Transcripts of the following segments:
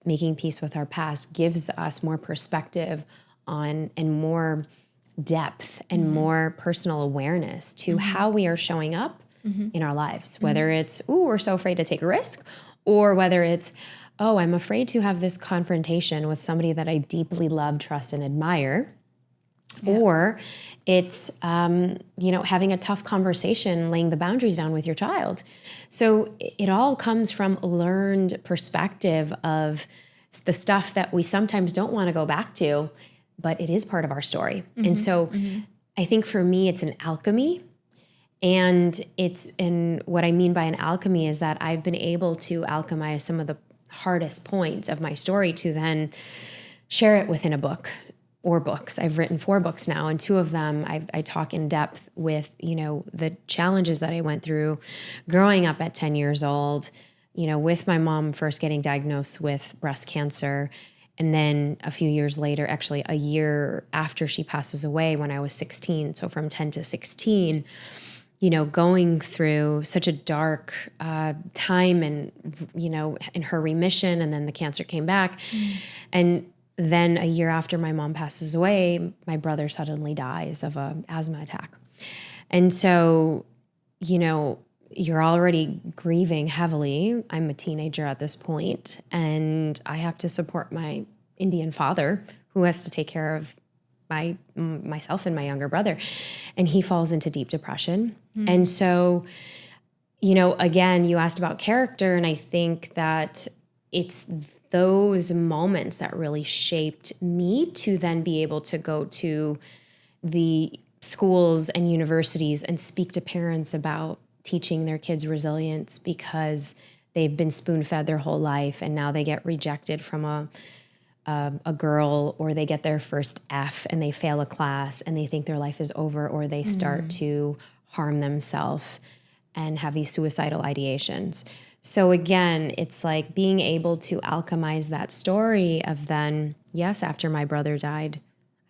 making peace with our past gives us more perspective on and more depth and more personal awareness to how we are showing up in our lives, whether it's, ooh, we're so afraid to take a risk, or whether it's, oh, I'm afraid to have this confrontation with somebody that I deeply love, trust, and admire. Yeah. Or it's, having a tough conversation, laying the boundaries down with your child. So it all comes from a learned perspective of the stuff that we sometimes don't want to go back to, but it is part of our story. And so I think for me, it's an alchemy. And what I mean by an alchemy is that I've been able to alchemize some of the hardest points of my story to then share it within a book or books. I've written 4 books now, and 2 of them I talk in depth with, the challenges that I went through growing up at 10 years old, with my mom first getting diagnosed with breast cancer. And then a few years later, actually a year after she passes away when I was 16, so from 10 to 16, going through such a dark time and, in her remission, and then the cancer came back. And then a year after my mom passes away, my brother suddenly dies of an asthma attack. And so, you're already grieving heavily. I'm a teenager at this point, and I have to support my Indian father who has to take care of myself and my younger brother. And he falls into deep depression. And so, again, you asked about character, and I think that it's those moments that really shaped me to then be able to go to the schools and universities and speak to parents about teaching their kids resilience, because they've been spoon-fed their whole life and now they get rejected from a girl, or they get their first F and they fail a class and they think their life is over, or they start to harm themselves and have these suicidal ideations. So again, it's like being able to alchemize that story of then, yes, after my brother died,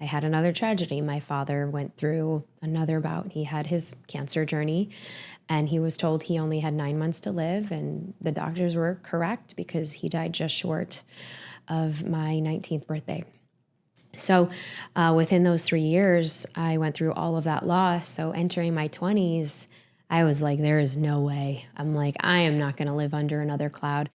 I had another tragedy. My father went through another bout. He had his cancer journey, and he was told he only had 9 months to live, and the doctors were correct because he died just short of my 19th birthday. So within those 3 years, I went through all of that loss. So entering my 20s, I was like, there is no way. I'm like, I am not going to live under another cloud.